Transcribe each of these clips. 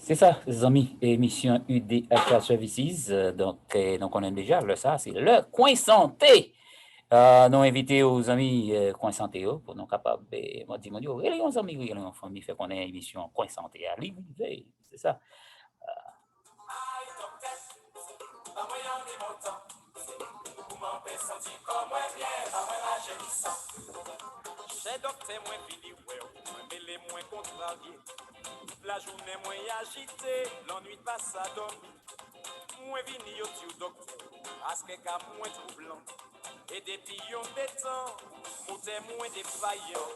C'est ça, les amis, émission UDH Services. Donc, on aime déjà ça, c'est le coin santé. Nous invité aux amis coin santé pour nous capables de dire, les amis, les familles, fait qu'on ait une émission coin santé à lui, c'est ça. J'ai docteur moins fini, mais les moins contrariés. La journée moins agitée, l'ennui passe à dormir. Moins vini au tiu docteur, parce que cap moins troublant. Et des pions d'étang, moutez moins défaillant.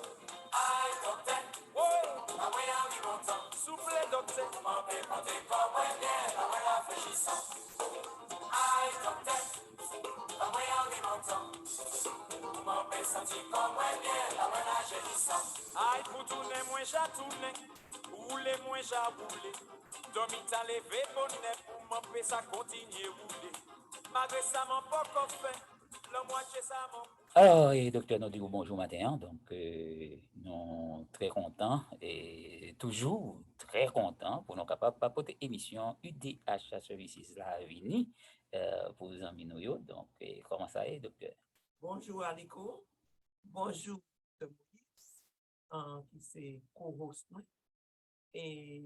Aïe docteur, oh, pas moins en longtemps. Souffle docteur, m'en fait compter comme moins bien, pas moins rafraîchissant. Aïe docteur, pas moins en longtemps. M'en fait sentir comme moins bien, pas moins rafraîchissant. Aïe pour tourner moins j'atourner. Roule moins j'aboule, dormi ta levé bonnet pour m'empêcher ça continue rouler. Malgré ça m'en pas qu'on fait, la moitié ça m'en. Alors, docteur, nous dit bonjour matin, donc nous très contents et toujours très contents pour nous capables de papoter émission UDH Services la Vini pour les amis nous. Donc, comment ça est, docteur? Bonjour Aliko, bonjour Moïse, qui c'est co-host. Et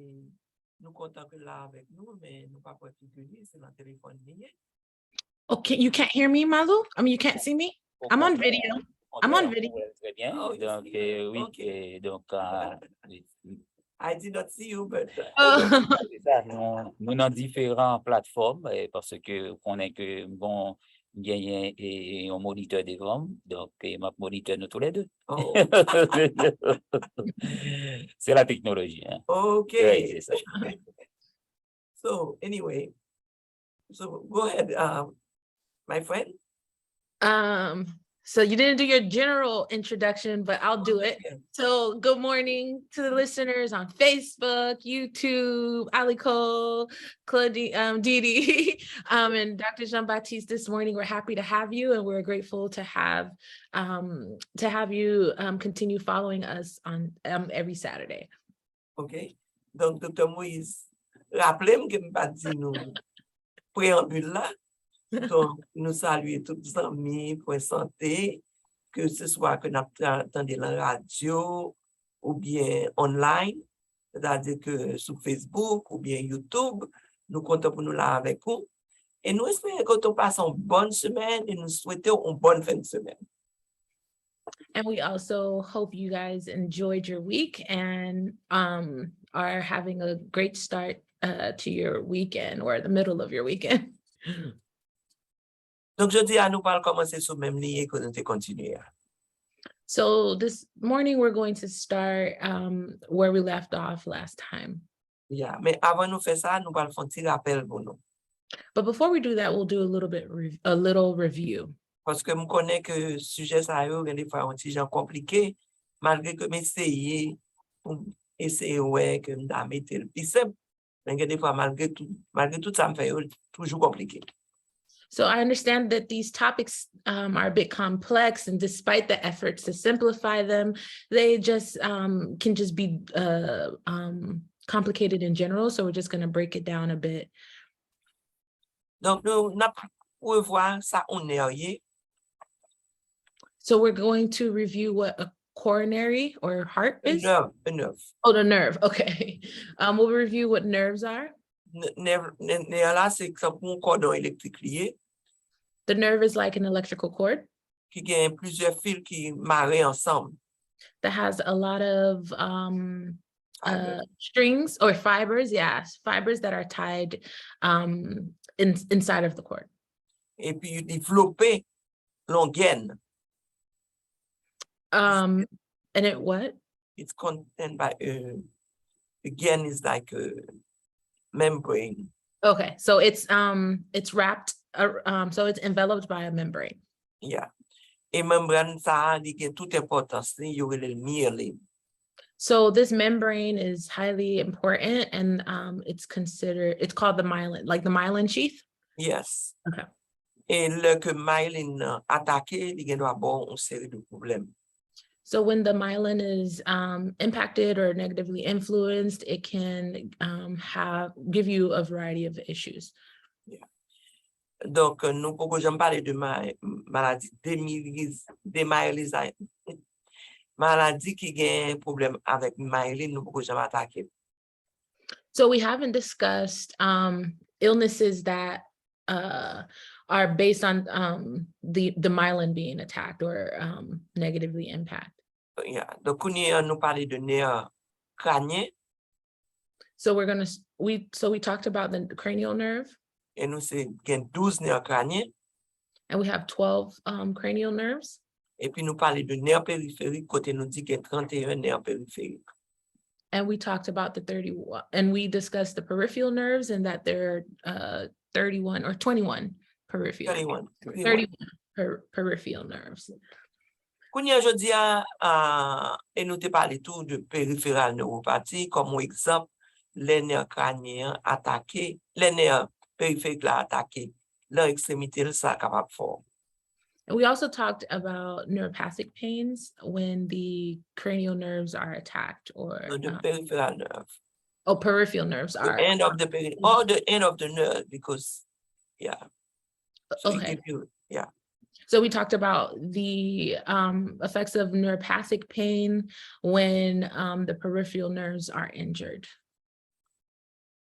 nous comptons que là avec nous, mais nous pas particulier, c'est dans le téléphone lié. Okay, you can't hear me, Malu? I mean, you can't see me? I'm on video. I'm on video. Très bien. Oh, donc, oui, okay. donc, I did not see you, but... c'est ça, nous avons différentes plateformes parce que on est que bon, gagner et un moniteur devant, donc ma moniteur nous tous les deux. Oh. C'est la technologie. Hein. Okay. Oui, c'est ça. So anyway, so go ahead, my friend. So you didn't do your general introduction, but I'll do it. So good morning to the listeners on Facebook, YouTube, Aliko, Claudine, Didi, and Dr. Jean-Baptiste. This morning, we're happy to have you, and we're grateful to have you continue following us on every Saturday. Okay. Donc, Dr. Moïse, rappelez-moi que je pas dit nous préambule là. Donc, nous saluons tous les amis Point Santé, que ce soit que nous entendons la radio ou bien online, c'est-à-dire que sur Facebook ou bien YouTube, nous comptons pour nous là avec vous. Et nous espérons que nous passons une bonne semaine et nous souhaitons une bonne fin de semaine. And we also hope you guys enjoyed your week and are having a great start to your weekend or the middle of your weekend. Donc, je dis à nous pas commencer sur le même ligne que nous te continuer. So this morning, we're going to start where we left off last time. Yeah, mais avant nous faire ça, nous allons faire un petit rappel pour nous. But before we do that, we'll do a little review. Parce que je connais que le sujet, ça a des fois un petit genre compliqué, malgré que j'essaye pour essayer que je mettre le plus simple, mais des fois, malgré tout, ça me fait toujours compliqué. So I understand that these topics are a bit complex, and despite the efforts to simplify them, they just can just be complicated in general. So we're just going to break it down a bit. Donc, nous allons voir ça on est. So we're going to review what a coronary or heart is. A nerve. Oh, the nerve. Okay. We'll review what nerves are. Là, c'est comme un cordon électrique lié. The nerve is like an electrical cord. Qui a plusieurs fils qui marrent ensemble. That has a lot of strings or fibers, yes, fibers that are tied inside of the cord. Et puis développer l'organe. And it what? It's contained by again is like a membrane. Okay, so it's wrapped, so it's enveloped by a membrane. Yeah. Et membrane ça a toute importance, il y aurait le myelin. So this membrane is highly important, and it's called the myelin, like the myelin sheath. Yes. Okay. Et le que myelin attaqué, il doit avoir une série de problèmes. So when the myelin is impacted or negatively influenced, it can give you a variety of issues. Donc, nous pouvons jamais parler de maladie démyélisation. Maladie qui a un problème avec myelin, nous pouvons jamais attaquer. So we haven't discussed illnesses that are based on the myelin being attacked or negatively impacted. Yeah. Donc, nous parler de nerf crânien. So we talked about the cranial nerve. Et nous c'est 12 nerfs crâniens. And we have 12 cranial nerves. Et puis nous parler de nerfs périphériques, côté nous dit qu'il y a 31 nerfs périphériques. And we talked about the 31, and we discussed the peripheral nerves and that there are 31 or 21 peripheral. 31 peripheral nerves. Kounya jodi et nous te parlé tout de périphéral neuropathie comme exemple les nerfs crâniens attaqués, les nerfs périphériques là attaqués, leur extrémité ça capable fort. And we also talked about neuropathic pains when the cranial nerves are attacked or the peripheral nerve. Oh, peripheral nerves are. The end of the nerve because, yeah. So okay. Yeah. So we talked about the effects of neuropathic pain when the peripheral nerves are injured.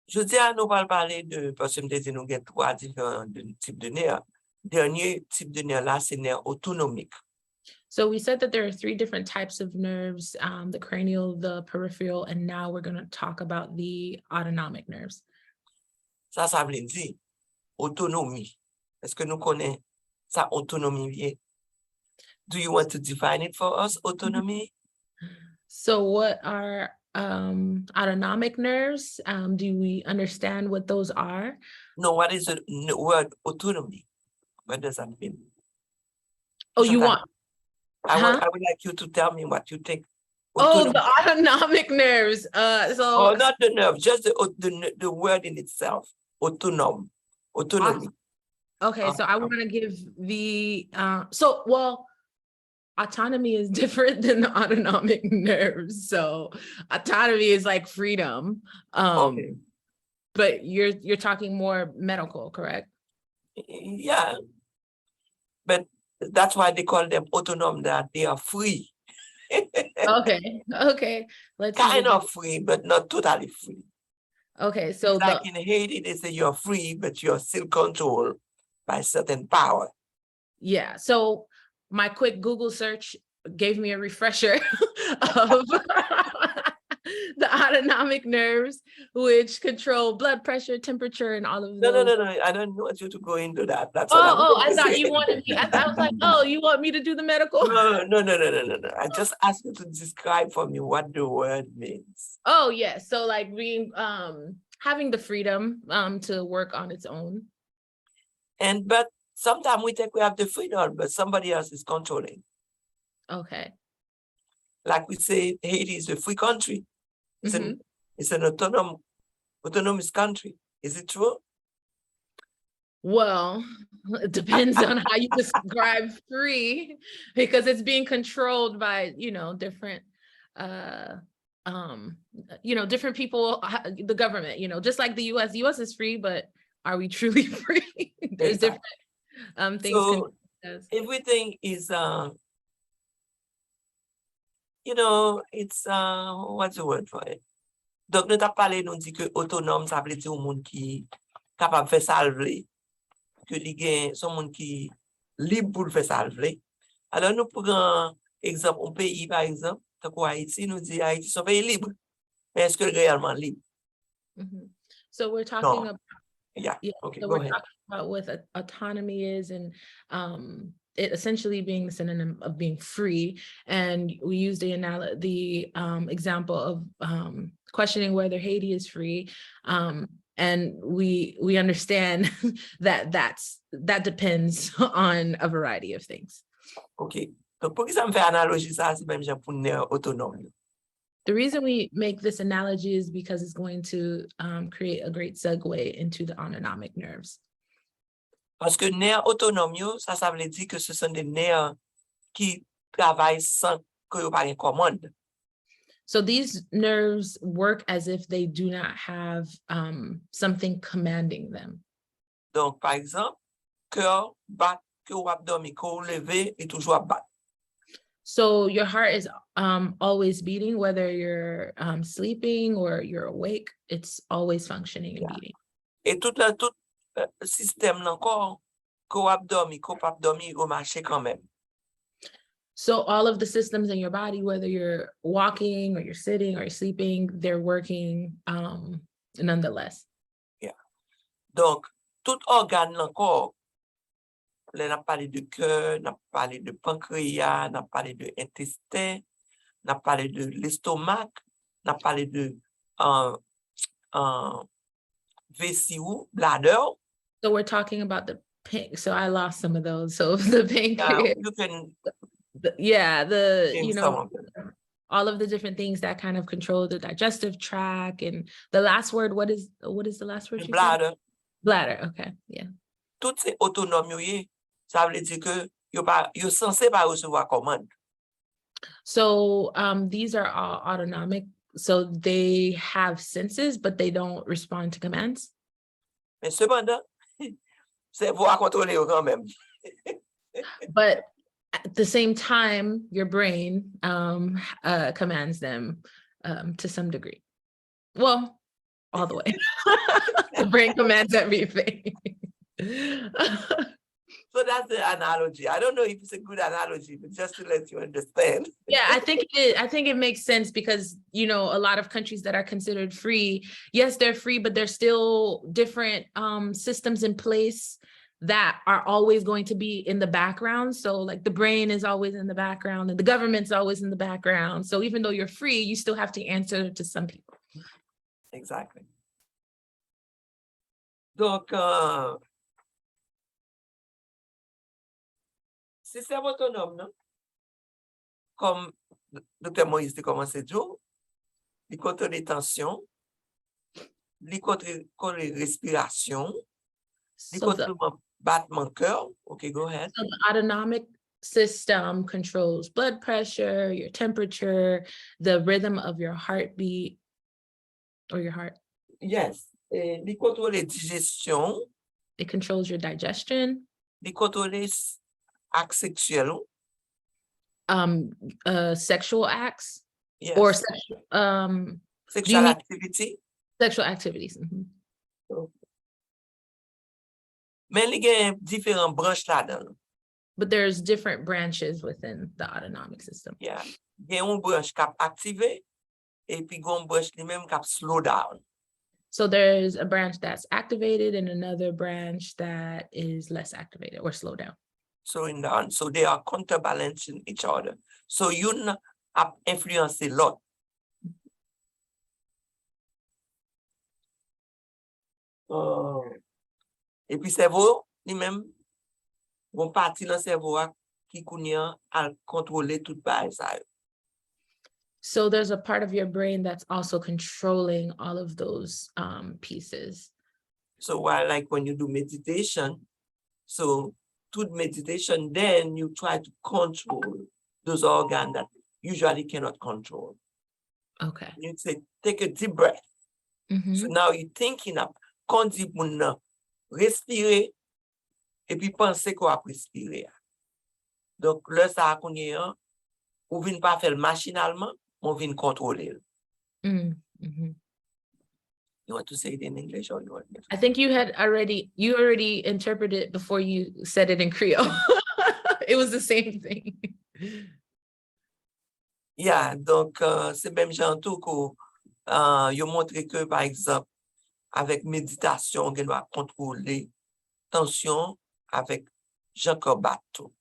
Je dis à nous parler de, parce que nous avons 3 différents types de nerfs. Dernier type de nerf là, c'est nerf autonomique. So we said that there are 3 different types of nerves, the cranial, the peripheral, and now we're going to talk about the autonomic nerves. Ça veut dire autonomie. Est-ce que nous connaissons ça autonomie bien? Do you want to define it for us, autonomy? So what are autonomic nerves? Do we understand what those are? No, what is the word autonomy? What does that mean? Oh, you want? I would like you to tell me what you think. Autonomy. Oh, the autonomic nerves. Oh, not the nerve, just the word in itself. Autonomy. Okay, so I want to give the autonomy is different than the autonomic nerves. So autonomy is like freedom. Okay. But you're talking more medical, correct? Yeah. But that's why they call them autonomous, that they are free. Okay. Let's kind of free, but not totally free. Okay, so like in Haiti, they say you're free, but you're still controlled by certain power. Yeah, so my quick Google search gave me a refresher of the autonomic nerves, which control blood pressure, temperature, and all of those. No. I don't want you to go into that. That's I thought you wanted me. I was like, oh, you want me to do the medical? No. I just asked you to describe for me what the word means. Oh, yeah. So like being, having the freedom to work on its own. But sometimes we think we have the freedom, but somebody else is controlling. Okay. Like we say, Haiti is a free country. It's an autonomous country. Is it true? Well, it depends on how you describe free, because it's being controlled by, different, different people, the government, just like the US. The US is free, but are we truly free? There's different things. So everything is, it's, what's the word for it? Donc, nous t'as parlé, nous dit que autonome, ça veut dire un monde qui capable de faire salver, que son monde qui libre pour faire salver. Alors, nous prenons exemple, un pays, par exemple, tant qu'Haïti, nous dit Haïti, c'est un pays libre. Mais est-ce que réellement libre? So we're talking about, okay, so go we're ahead. talking about what autonomy is, and it essentially being the synonym of being free. And we use the example of questioning whether Haiti is free. And we understand that depends on a variety of things. Okay. Donc, pour que ça me fait analogie, ça, c'est même pour nerf autonome. The reason we make this analogy is because it's going to create a great segue into the autonomic nerves. Parce que nerfs autonomes, ça veut dire que ce sont des nerfs qui travaillent sans que yo pa gen commande. So these nerves work as if they do not have something commanding them. Donc, par exemple, cœur bat, que ou ap dormi, que ou leve, et toujours ap bat. So your heart is always beating, whether you're sleeping or you're awake, it's always functioning and beating. Et tout système nan corps, que ou ap dormi, que ou pa ap dormi, ou marche quand même. So all of the systems in your body, whether you're walking or you're sitting or you're sleeping, they're working nonetheless. Yeah. Donc, tout organe nan corps, là, on a parlé de cœur, on a parlé de pancréas, on a parlé de intestin, on a parlé de l'estomac, on a parlé de vessie ou bladder. So we're talking about the pink. So I lost some of those. So the pancreas. You can you know, all of the different things that kind of control the digestive tract. And the last word, what is the last word? Bladder. Bladder. Okay. Yeah. Tout c'est autonome, ça veut dire que yo censé pas recevoir commande. So these are all autonomic. So they have senses, but they don't respond to commands. Mais cependant, c'est vous à contrôler quand même. But at the same time, your brain commands them to some degree. Well, all the way. The brain commands everything. So that's the analogy. I don't know if it's a good analogy, but just to let you understand. Yeah, I think it makes sense because, you know, a lot of countries that are considered free, yes, they're free, but there's still different systems in place that are always going to be in the background. So like the brain is always in the background and the government's always in the background. So even though you're free, you still have to answer to some people. Exactly. Donc, système autonome, non? Comme Dr. Moïse a commencé à dire, il contrôle les tensions, il contrôle les respirations, il contrôle le battement cœur. Okay, go ahead. So the autonomic system controls blood pressure, your temperature, the rhythm of your heartbeat or your heart. Yes. Il contrôle les digestions. It controls your digestion. Il contrôle les actes sexuels. Sexual acts. Yes. Or sexual activity. Sexual activities. Mm-hmm. Mais il y a différentes branches là-dedans. But there's different branches within the autonomic system. Yeah. Il y a une branche qui active et puis il y a une branche lui-même qui slow down. So there's a branch that's activated and another branch that is less activated or slow down. So so they are counterbalancing each other. So you have influenced a lot. Et puis cerveau, lui-même, bon partie dans cerveau qui connaît à contrôler toute base. So there's a part of your brain that's also controlling all of those pieces. So while like when you do meditation, so to meditation, then you try to control those organs that usually cannot control. Okay. You say, take a deep breath. Mm-hmm. So now you're thinking of quand dit pour respirer et puis penser qu'on va respirer. Donc là ça qu'on est ou vient pas faire machinalement, on vient contrôler. Mm-hmm. You want to say it in English or you want me to? I think you already interpreted it before you said it in Creole. It was the same thing. Yeah, donc c'est même genre tout que yo montre que par exemple avec méditation on doit contrôler tension avec Jean-Claude Bateau.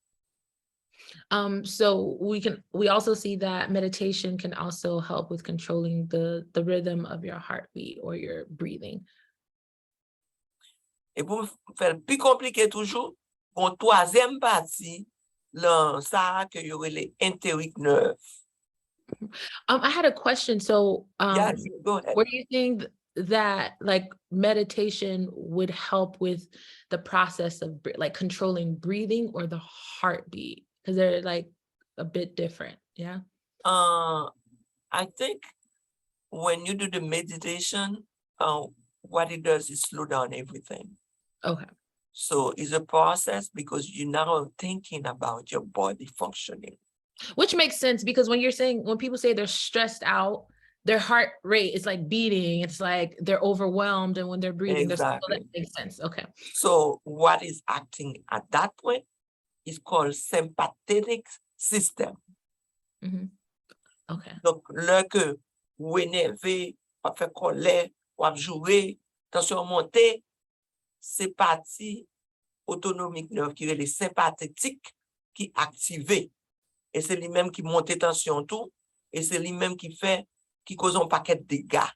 So we also see that meditation can also help with controlling the rhythm of your heartbeat or your breathing. Et pour faire plus compliqué toujours, une troisième partie, là, ça que y aurait les enteric nerves. I had a question. So Yeah, go ahead. were you saying that like meditation would help with the process of like controlling breathing or the heartbeat? Because they're like a bit different. Yeah. I think when you do the meditation, what it does is slow down everything. Okay. So it's a process because you're now thinking about your body functioning. Which makes sense because when people say they're stressed out, their heart rate is like beating. It's like they're overwhelmed, and when they're breathing, Exactly. that makes sense. Okay. So what is acting at that point is called sympathetic system. Mm-hmm. Okay. Donc, là que ou énervé, ou fait colère, ou jouer, tension montée, c'est parti autonomique nerve qui est les sympathétiques qui activé. Et c'est lui-même qui monte tension tout, et c'est lui-même qui cause un paquet de dégâts,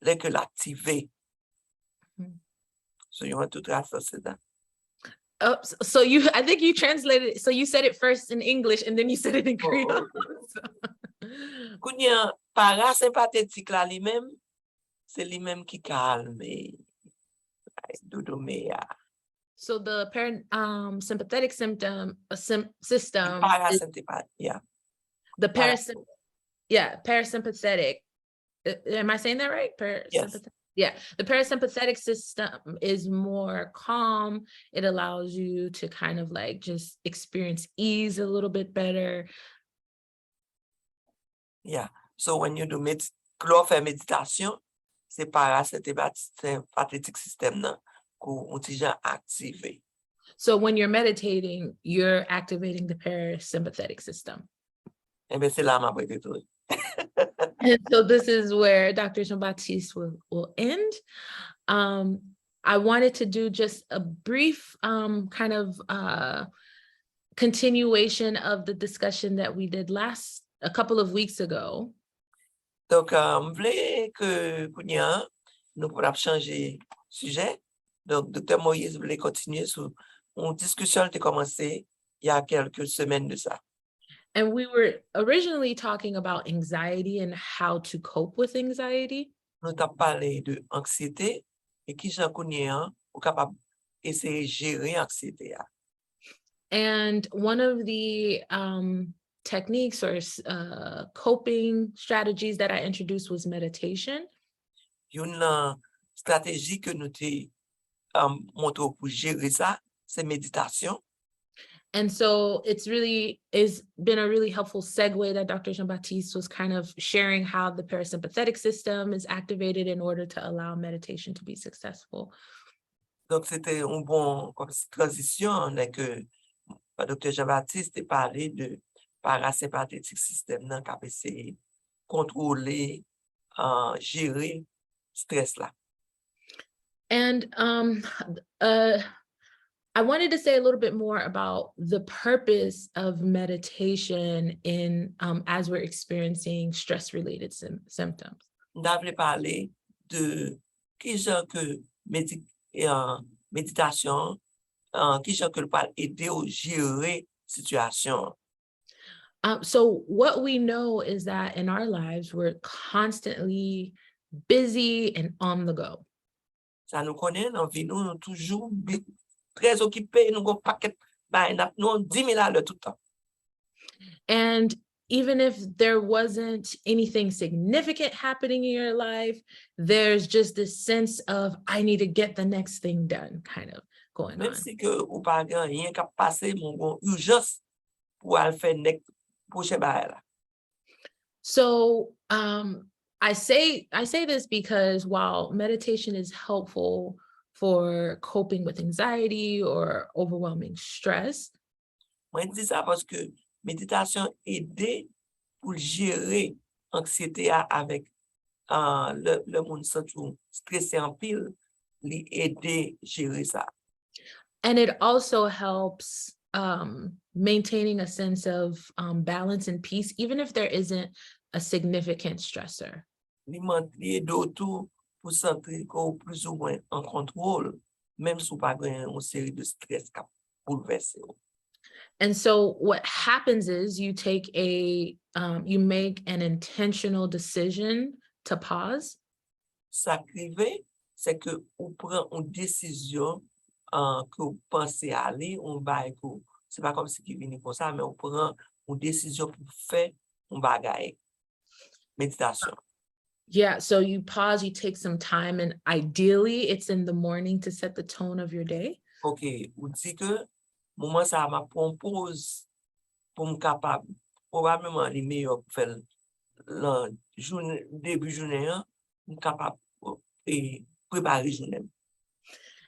là que l'activé. So you want to translate that? Oh, so I think you translated it. So you said it first in English and then you said it in Creole. Kounya parasympathétique là lui-même, c'est lui-même qui calme doudoumé. So the sympathetic system Parasympathetic, yeah. The parasympathetic. Am I saying that right? Yes. Yeah, the parasympathetic system is more calm. It allows you to kind of like just experience ease a little bit better. Yeah. So when you do méditation, c'est parasympathetic system qu'on déjà activé. So when you're meditating, you're activating the parasympathetic system. Eh bien, c'est là ma préférée. And so this is where Dr. Jean-Baptiste will end. I wanted to do just a brief kind of continuation of the discussion that we did a couple of weeks ago. Donc, je voulais que nous pourrions changer sujet. Donc, Dr. Moïse voulait continuer sur une discussion qui a commencé il y a quelques semaines de ça. And we were originally talking about anxiety and how to cope with anxiety. Nous avons parlé de anxiété et qui j'en connais ou capable essayer de gérer l'anxiété. And one of the techniques or coping strategies that I introduced was meditation. Une stratégie que nous avons montré pour gérer ça, c'est méditation. And so it's been a really helpful segue that Dr. Jean-Baptiste was kind of sharing how the parasympathetic system is activated in order to allow meditation to be successful. Donc, c'était une bonne transition que Dr. Jean-Baptiste a parlé de parasympathetic system qui a essayé de contrôler, gérer stress là. And I wanted to say a little bit more about the purpose of meditation in as we're experiencing stress-related symptoms. On avait parlé de qui genre que méditation, qui genre que peut aider à gérer situation. So what we know is that in our lives, we're constantly busy and on the go. Ça nous connaît dans vie, nous toujours très occupés, nous avons paquet, nous 10 000 à l'heure tout le temps. And even if there wasn't anything significant happening in your life, there's just this sense of, I need to get the next thing done kind of going on. Même si que ou pas rien qui passer, mon urgence pour aller faire next prochain bail. So I say this because while meditation is helpful for coping with anxiety or overwhelming stress, Moi, je dis ça parce que méditation aide pour gérer l'anxiété avec le monde surtout stressé en pile, lui aider gérer ça. And it also helps maintaining a sense of balance and peace, even if there isn't a significant stressor. Lui aide autour pour sentir qu'on plus ou moins en contrôle, même si pas une série de stress qui bouleverse. And so what happens is you make an intentional decision to pause. Ça arrive, c'est que on prend une décision que vous pensez aller, on va c'est pas comme si qui vient comme ça, mais on prend une décision pour faire un bagay. Méditation. Yeah, so you pause, you take some time, and ideally it's in the morning to set the tone of your day. Ok, ou di que moment ça m'a propose pour me capable probablement les meilleurs pour faire le journée début journée capable et préparer journée.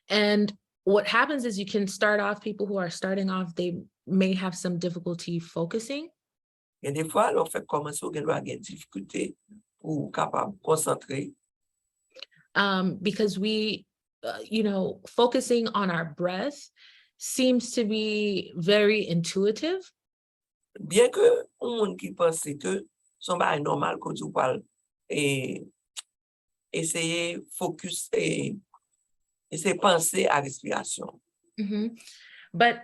And what happens is you can start off, people who are starting off, they may have some difficulty focusing. Et des fois, on fait commencer, on doit avoir des difficultés pour capable concentrer. Because we, focusing on our breath seems to be very intuitive. Bien que on monde qui pense que son bail normal quand tu parles et essayer focus et essayer penser à respiration. But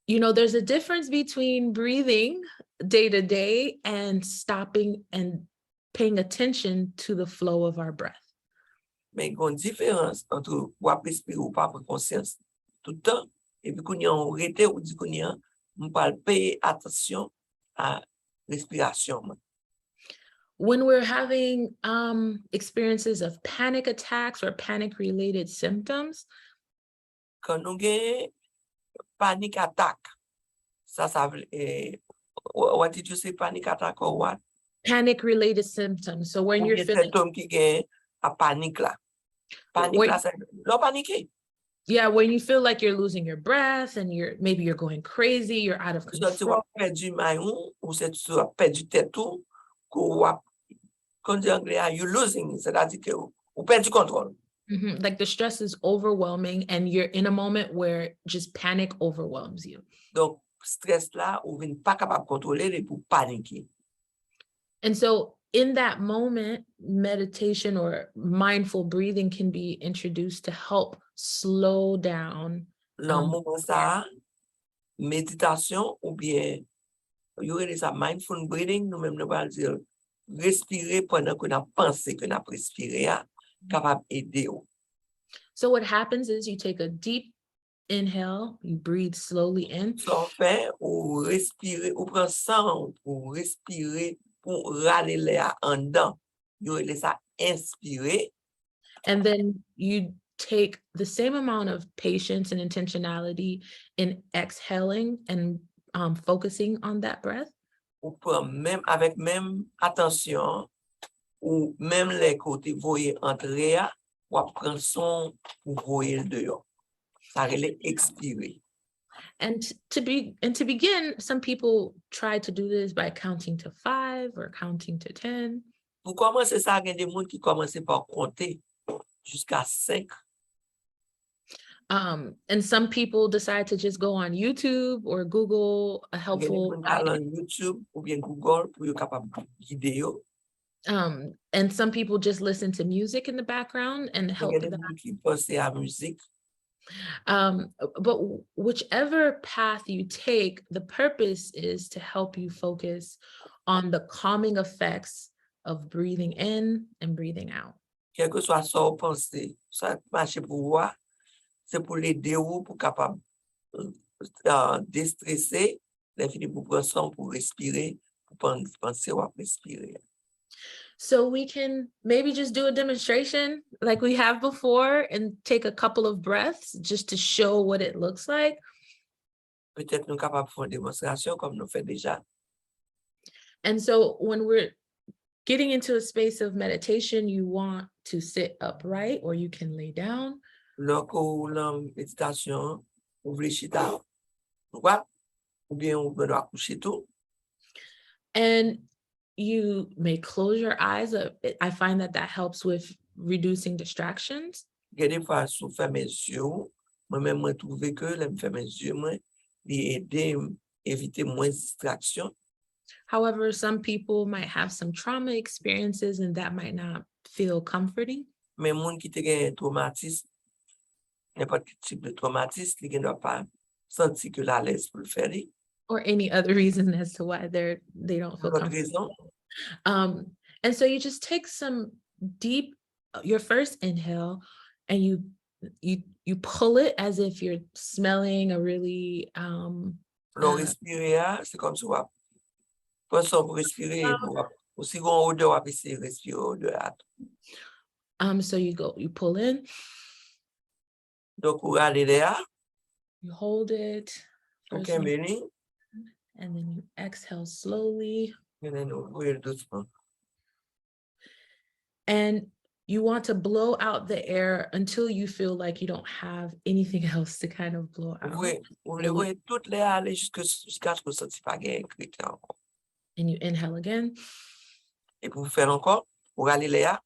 there's a difference between breathing day to day and stopping and paying attention to the flow of our breath. Mais il y a une différence entre respirer ou pas prendre conscience tout le temps et puis qu'on y a arrêté ou dit qu'on y a on parle payer attention à respiration. When we're having experiences of panic attacks or panic related symptoms, quand nous avons panic attack, ça veut what did you say, panic attack or what? Panic related symptoms. So when you're feeling symptômes qui gagne à panique là. Panique là, c'est l'on paniquer. Yeah, when you feel like you're losing your breath and maybe you're going crazy, you're out of control. Tu vas perdu maillon ou c'est tu vas perdu tête tout, quand tu anglais you losing, c'est-à-dire que ou perdu contrôle. Like the stress is overwhelming and you're in a moment where just panic overwhelms you. Donc stress là ou vient pas capable contrôler pour paniquer. And so in that moment, meditation or mindful breathing can be introduced to help slow down. Dans moment ça, méditation ou bien il y aurait ça mindful breathing, nous même nous va dire respirer pendant qu'on a pensé qu'on a respiré, capable aider. So what happens is you take a deep inhale, you breathe slowly in. So fait ou respirer, ou prend sang pour respirer, pour râler l'air en dedans. Il aurait ça inspirer. And then you take the same amount of patience and intentionality in exhaling and focusing on that breath. Ou prend même avec même attention, ou même les côtés voyer entrer, ou prend son pour voyer le dehors. Ça relève expirer. And to begin, some people try to do this by counting to 5 or counting to 10. Pour commencer ça, il y a des gens qui commencent par compter jusqu'à 5. And some people decide to just go on YouTube or Google a helpful YouTube ou bien Google pour être capable vidéo. And some people just listen to music in the background and help them. But whichever path you take, the purpose is to help you focus on the calming effects of breathing in and breathing out. Quel que soit ça penser, ça marche pour moi, c'est pour l'aider ou pour capable déstresser, les filles pour prendre son pour respirer, pour penser ou respirer. So we can maybe just do a demonstration like we have before and take a couple of breaths just to show what it looks like. Peut-être nous capables de faire une démonstration comme nous fait déjà. And so when we're getting into a space of meditation, you want to sit upright or you can lay down. Lorsqu'on la méditation, on veut chita droite ou bien on veut coucher tout. And you may close your eyes. I find that helps with reducing distractions. Des fois, si je ferme mes yeux, moi-même, je trouve que je ferme mes yeux, moi, aider éviter moins distraction. However, some people might have some trauma experiences and that might not feel comforting. Mais gens qui ont un traumatisme, n'importe quel type de traumatisme, ils ne doivent pas sentir que la l'aise pour le faire. Or any other reason as to why they don't feel comfortable. And so you just take some deep, your first inhale, and you pull it as if you're smelling a really respirer, c'est comme si Pour ça, pour respirer, pour si on odeur, on va essayer de respirer odeur. So you pull in, Donc, vous allez là, you hold it, for OK, some- Béni, and then you exhale slowly. et then ouvrir doucement. And you want to blow out the air until you feel like you don't have anything else to kind of blow out. Vous voulez ouvrir toute l'air aller jusqu'à ce que vous ne sentiez pas qu'il y a un critère encore. And you inhale again. Et pour vous faire encore, pour aller là,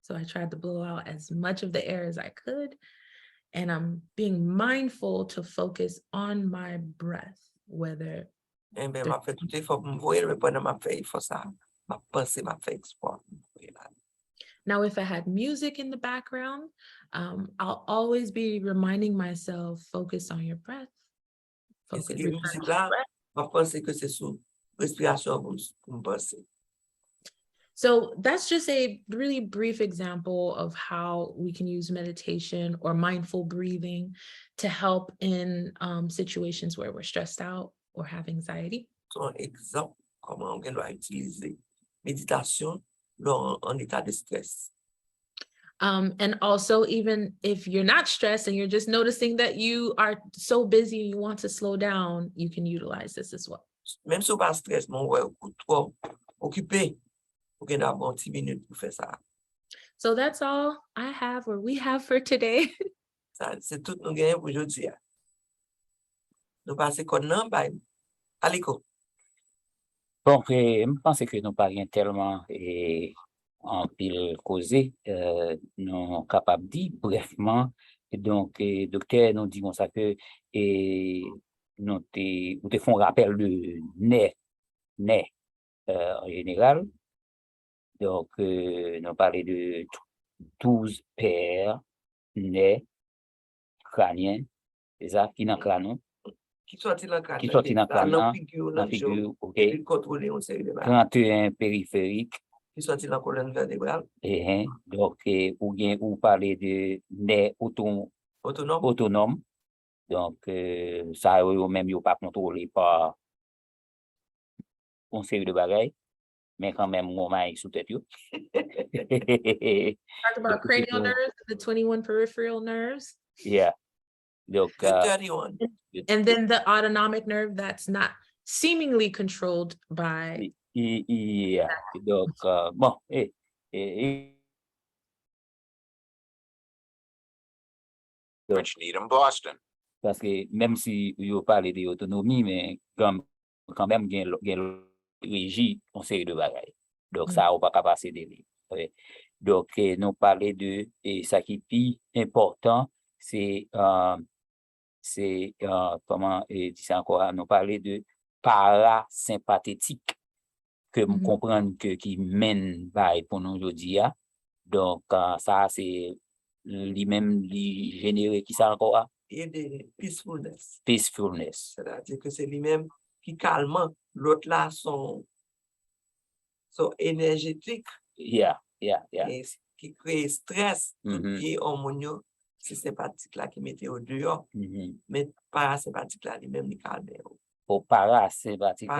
So I tried to blow out as much of the air as I could. And I'm being mindful to focus on my breath, whether eh bien, m'a fait tout effort pour me voir, mais pendant m'a fait, il faut ça. M'a pensé, m'a fait exploit. now if I had music in the background, I'll always be reminding myself, focus on your breath. Et si Focus, il y a return musique to your là, breath. m'a pensé que c'est sous respiration pour me penser. So that's just a really brief example of how we can use meditation or mindful breathing to help in situations where we're stressed out or have anxiety. C'est un exemple comment on doit utiliser méditation en état de stress. And also, even if you're not stressed and you're just noticing that you are so busy and you want to slow down, you can utilize this as well. Même si on pas stress, mais on va trop occupé, pour qu'on ait un 10 minutes pour faire ça. So that's all I have or we have for today. C'est tout nous gagnons pour aujourd'hui. Nous passons comme non, bye. Aliko. Bon, je pense que nous parlons tellement en pile causé, nous sommes capables de dire brièvement. Donc, docteur, nous disons ça que nous te font rappel de nez en général. Donc, nous parlons de 12 paires nez crâniens, c'est ça, qui dans crâne. Qui sortit dans le crâne. Qui sortit dans le crâne, Dans la figure, OK. Il contrôle on série de balles. 31 périphériques. Qui sortit dans la colonne vertébrale. Donc, ou parler de nerfs autonomes. Donc, ça, eux-mêmes, ils ne sont pas contrôlés par une série de bagailles, mais quand même, on m'a sous tête. Talked about cranial nerves, the 21 peripheral nerves. Yeah. Donc, 31. And then the autonomic nerve that's not seemingly controlled by. Yeah. Donc, bon, Rich Needham, Boston. Parce que même si vous parlez d'autonomie, mais quand même, il y a régie en série de bagailles. Donc, ça, on ne va pas passer de lui. Donc, nous parler de, et ça qui est plus important, c'est, comment dire ça encore, nous parler de parasympathétique, que nous comprenons que qui mène pour nous aujourd'hui. Donc, ça, c'est lui-même, lui générer qui ça encore? Et de peacefulness. Peacefulness. C'est-à-dire que c'est lui-même qui calme. L'autre là, sont énergétiques. Yeah. Et qui crée stress. Qui est harmonieux. C'est sympathique là qui mettait au dehors. Mais parasympathique là, lui-même, il calme. Pour parasympathique,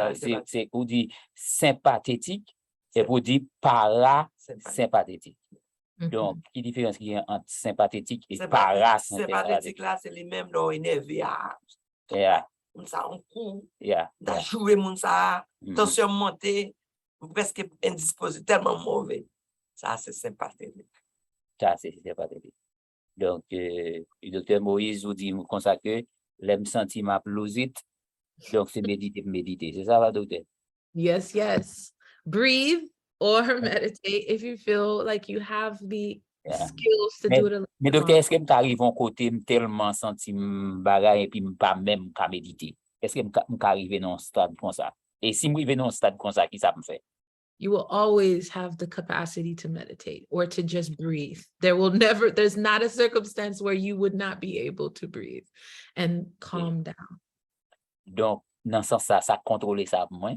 c'est pour dire sympathétique et pour dire parasympathétique. Donc, quelle différence qu'il y a entre sympathétique et parasympathétique? Sympathétique là, c'est lui-même dans énervé. Yeah. Ça, on court. Yeah. Dans jouer, ça, tension montée, presque indisposé, tellement mauvais. Ça, c'est sympathétique. Ça, c'est sympathétique. Donc, le docteur Moïse vous dit comme ça que l'aime senti ma plousite. Donc, c'est méditer. C'est ça, docteur? Yes. Breathe or meditate if you feel like you have the skills to do it. Mais docteur, est-ce que m'arrive en côté tellement senti bagaille et puis pas même qu'à méditer? Est-ce que m'arrive dans un stade comme ça? Et si m'arrive dans un stade comme ça, qui ça me fait? You will always have the capacity to meditate or to just breathe. There's not a circumstance where you would not be able to breathe and calm down. Donc, dans ce sens, ça contrôle ça pour moi.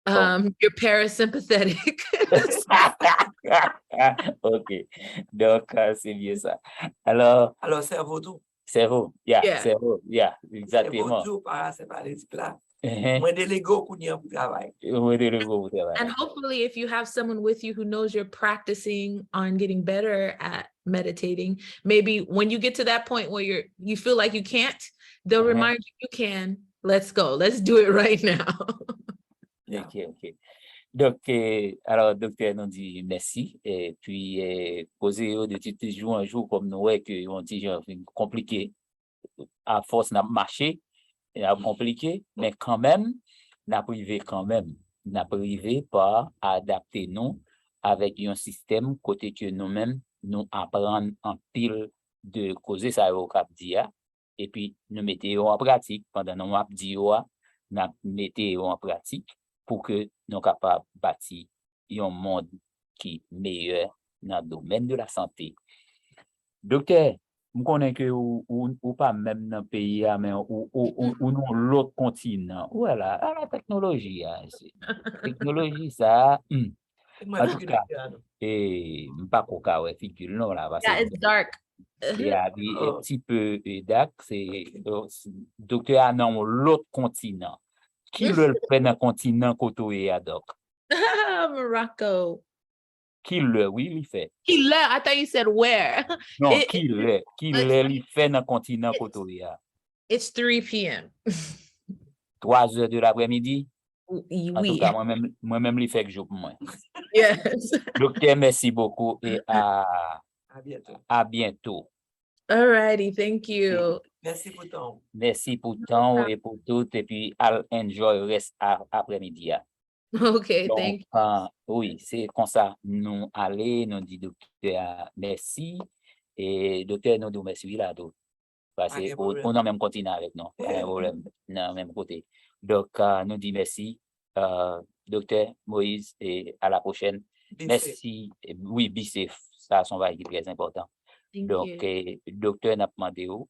You're parasympathetic. OK. Donc, c'est bien ça. Alors, Alors, cerveau tout. cerveau, yeah, Yeah. cerveau, yeah, Cerveau exactement. tout, parasympathetique là. Uh-huh. Moi, délégo pour dire pour travail. Oui, de nouveau, c'est vrai. And hopefully, if you have someone with you who knows you're practicing on getting better at meditating, maybe when you get to that point where you feel like you can't, they'll Uh-huh. remind you can. Let's go. Let's do it right now. Yeah. OK. Donc, alors, docteur nous dit merci. Et puis, poser de petit jour en jour comme nous, ouais, que on dit compliqué. À force, n'a marché, n'a compliqué, mais quand même, n'a privé quand même. N'a privé par adapter nous avec un système côté que nous-mêmes, nous apprenons en pile de causer ça au cap dia. Et puis, nous mettons en pratique pendant nous avons nous mettons en pratique pour que nous capables de bâtir un monde qui est meilleur dans le domaine de la santé. Docteur, je connais que ou pas même dans le pays, mais ou dans l'autre continent. Voilà, la technologie. Technologie, ça, en tout cas, et pas qu'au ouais, figure, non, là, parce Yeah, que it's dark. il y a un petit peu d'ac, c'est docteur a dans l'autre continent. Qui le fait dans le continent côté à doc? Morocco. Qui le, oui, il fait. He left. I thought you said where. Non, It- qui le, il fait dans le continent côté à? It's 3 p.m. 3 heures de l'après-midi. En tout Oui. cas, moi-même, il fait que je pour moi. Yes. Docteur, merci beaucoup et À bientôt. à bientôt. All righty. Thank you. Merci pour ton. Merci pour ton et pour tout. Et puis, I'll enjoy le reste après-midi. Okay. Donc, Thank oui, c'est comme ça. Nous allons, nous dit docteur, merci. Et docteur, nous disons merci là. Parce qu'on a même continué avec nous. Pas de problème. Non, même côté. Donc, nous disons merci, docteur Moïse, et à la prochaine. Merci. Oui, BC, ça, son va être très important. Thank Donc, you. docteur n'a pas demandé où.